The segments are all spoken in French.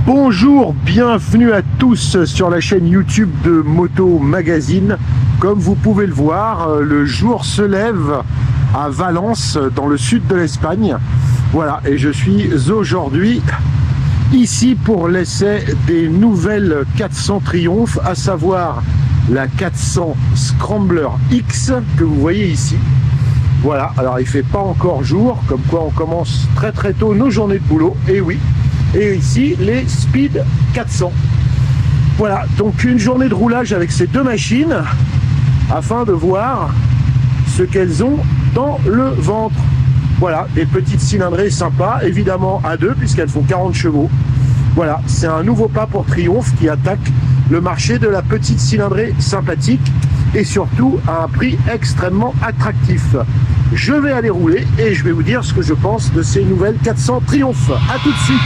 Bonjour, bienvenue à tous sur la chaîne YouTube de Moto Magazine. Comme vous pouvez le voir, le jour se lève à Valence, dans le sud de l'Espagne. Voilà, et je suis aujourd'hui ici pour l'essai des nouvelles 400 Triumph, à savoir la 400 Scrambler X que vous voyez ici. Voilà, alors il fait pas encore jour, comme quoi on commence très très tôt nos journées de boulot, et oui. Et ici, les Speed 400. Voilà, donc une journée de roulage avec ces deux machines, afin de voir ce qu'elles ont dans le ventre. Voilà, des petites cylindrées sympas, évidemment à deux, puisqu'elles font 40 chevaux. Voilà, c'est un nouveau pas pour Triumph qui attaque le marché de la petite cylindrée sympathique et surtout à un prix extrêmement attractif. Je vais aller rouler et je vais vous dire ce que je pense de ces nouvelles 400 Triumph. A tout de suite.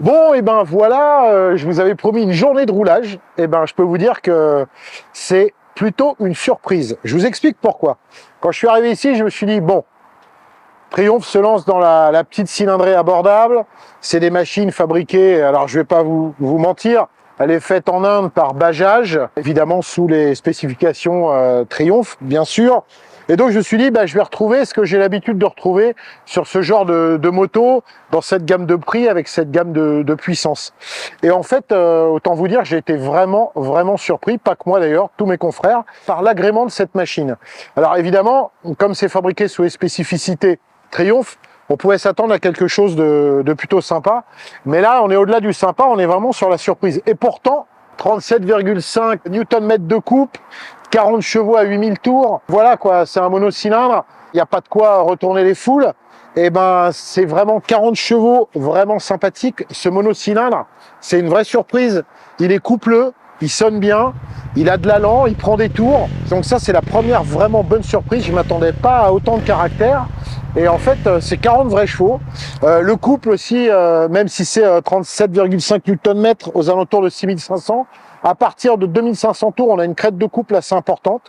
Bon, et ben voilà, je vous avais promis une journée de roulage. Et ben, je peux vous dire que c'est plutôt une surprise. Je vous explique pourquoi. Quand je suis arrivé ici, je me suis dit, bon, Triumph se lance dans la petite cylindrée abordable. C'est des machines fabriquées, alors je vais pas vous mentir, elle est faite en Inde par Bajaj, évidemment sous les spécifications Triumph, bien sûr. Et donc je me suis dit, je vais retrouver ce que j'ai l'habitude de retrouver sur ce genre de moto, dans cette gamme de prix, avec cette gamme de puissance. Et en fait, autant vous dire, j'ai été vraiment surpris, pas que moi d'ailleurs, tous mes confrères, par l'agrément de cette machine. Alors évidemment, comme c'est fabriqué sous les spécificités Triumph, on pouvait s'attendre à quelque chose de plutôt sympa. Mais là, on est au-delà du sympa, on est vraiment sur la surprise. Et pourtant, 37,5 Nm de coupe, 40 chevaux à 8000 tours. Voilà quoi, c'est un monocylindre. Il n'y a pas de quoi retourner les foules. Et ben, c'est vraiment 40 chevaux, vraiment sympathique. Ce monocylindre, c'est une vraie surprise. Il est coupleux, il sonne bien, il a de l'allant, il prend des tours. Donc ça, c'est la première vraiment bonne surprise. Je ne m'attendais pas à autant de caractère. Et en fait, c'est 40 vrais chevaux. Le couple aussi, même si c'est 37,5 Nm aux alentours de 6500, à partir de 2500 tours, on a une crête de couple assez importante.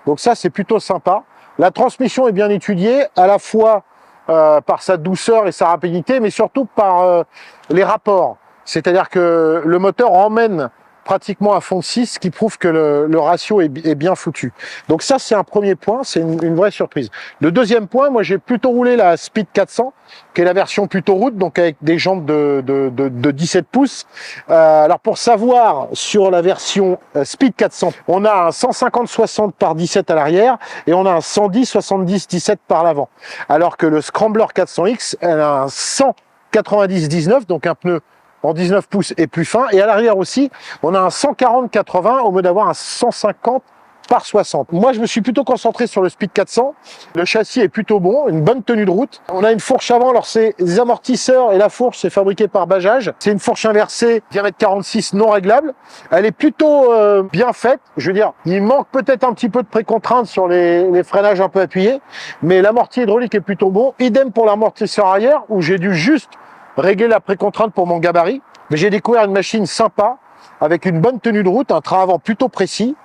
Donc ça, c'est plutôt sympa. La transmission est bien étudiée, à la fois par sa douceur et sa rapidité, mais surtout par les rapports. C'est-à-dire que le moteur emmène pratiquement à fond 6, ce qui prouve que le ratio est bien foutu. Donc ça, c'est un premier point, c'est une vraie surprise. Le deuxième point, moi j'ai plutôt roulé la Speed 400, qui est la version plutôt route, donc avec des jantes de 17 pouces. Alors pour savoir, sur la version Speed 400, on a un 150-60 par 17 à l'arrière, et on a un 110-70-17 par l'avant. Alors que le Scrambler 400X, elle a un 190-19, donc un pneu en 19 pouces et plus fin, et à l'arrière aussi, on a un 140-80 au lieu d'avoir un 150 par 60. Moi, je me suis plutôt concentré sur le Speed 400. Le châssis est plutôt bon, une bonne tenue de route. On a une fourche avant, alors c'est les amortisseurs et la fourche, c'est fabriqué par Bajaj. C'est une fourche inversée, diamètre 46, non réglable. Elle est plutôt bien faite. Je veux dire, il manque peut-être un petit peu de précontrainte sur les freinages un peu appuyés, mais l'amorti hydraulique est plutôt bon. Idem pour l'amortisseur arrière, où j'ai dû juste régler la précontrainte pour mon gabarit. Mais j'ai découvert une machine sympa, avec une bonne tenue de route, un train avant plutôt précis.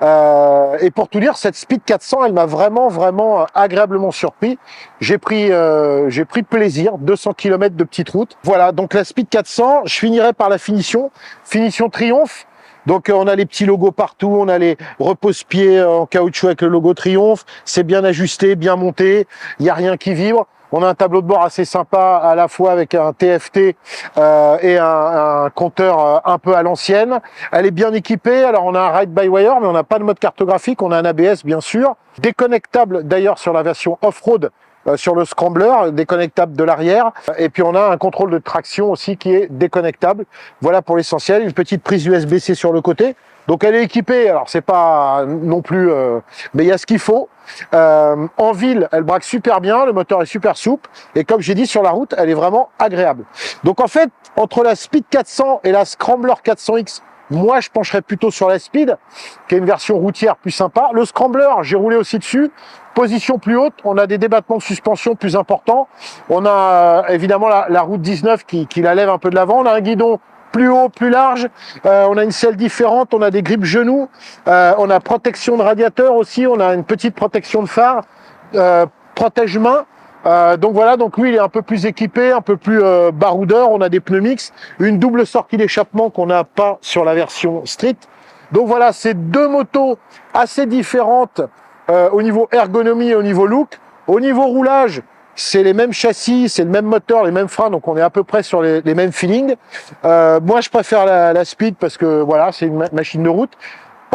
Et pour tout dire, cette Speed 400, elle m'a vraiment agréablement surpris. J'ai pris plaisir, 200 km de petite route. Voilà, donc la Speed 400, je finirai par la finition. Finition Triumph. Donc on a les petits logos partout, on a les repose-pieds en caoutchouc avec le logo Triomphe, c'est bien ajusté, bien monté, il n'y a rien qui vibre. On a un tableau de bord assez sympa à la fois avec un TFT et un compteur un peu à l'ancienne. Elle est bien équipée, alors on a un ride-by-wire mais on n'a pas de mode cartographique, on a un ABS bien sûr. Déconnectable d'ailleurs sur la version off-road sur le scrambler, déconnectable de l'arrière. Et puis on a un contrôle de traction aussi qui est déconnectable. Voilà pour l'essentiel, une petite prise USB-C sur le côté. Donc elle est équipée, alors c'est pas non plus, mais il y a ce qu'il faut. En ville, elle braque super bien, le moteur est super souple, et comme j'ai dit sur la route, elle est vraiment agréable. Donc en fait, entre la Speed 400 et la Scrambler 400X, moi je pencherais plutôt sur la Speed, qui est une version routière plus sympa. Le Scrambler, j'ai roulé aussi dessus, position plus haute, on a des débattements de suspension plus importants, on a évidemment la route 19 qui la lève un peu de l'avant, on a un guidon plus haut, plus large, on a une selle différente, on a des grippes genoux, on a protection de radiateur aussi, on a une petite protection de phare, protège-main. Donc voilà, donc lui il est un peu plus équipé, un peu plus baroudeur, on a des pneus mixtes, une double sortie d'échappement qu'on n'a pas sur la version Street. Donc voilà, c'est deux motos assez différentes au niveau ergonomie et au niveau look. Au niveau roulage, c'est les mêmes châssis, c'est le même moteur, les mêmes freins, donc on est à peu près sur les mêmes feelings. Moi, je préfère la Speed parce que voilà, c'est une machine de route.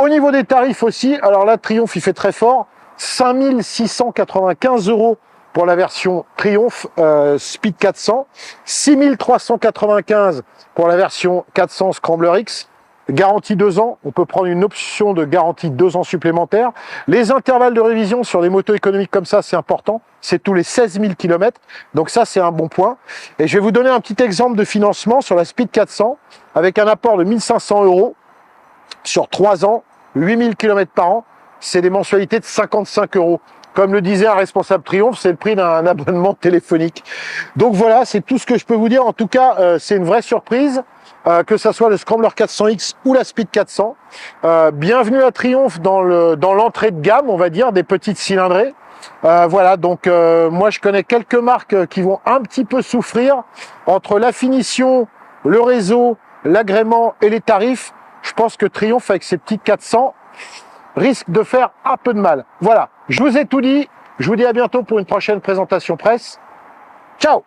Au niveau des tarifs aussi, alors là, Triumph, il fait très fort. 5 695 € pour la version Triumph Speed 400, 6 395 pour la version 400 Scrambler X. Garantie 2 ans, on peut prendre une option de garantie 2 ans supplémentaires. Les intervalles de révision sur les motos économiques comme ça, c'est important. C'est tous les 16 000 km. Donc ça, c'est un bon point. Et je vais vous donner un petit exemple de financement sur la Speed 400 avec un apport de 1 500 € sur 3 ans, 8 000 km par an. C'est des mensualités de 55 €. Comme le disait un responsable Triumph, c'est le prix d'un abonnement téléphonique. Donc voilà, c'est tout ce que je peux vous dire. En tout cas, c'est une vraie surprise. Que ça soit le Scrambler 400X ou la Speed 400. Bienvenue à Triumph dans l'entrée de gamme, on va dire, des petites cylindrées. Voilà, donc moi je connais quelques marques qui vont un petit peu souffrir entre la finition, le réseau, l'agrément et les tarifs. Je pense que Triumph avec ses petites 400 risque de faire un peu de mal. Voilà, je vous ai tout dit. Je vous dis à bientôt pour une prochaine présentation presse. Ciao!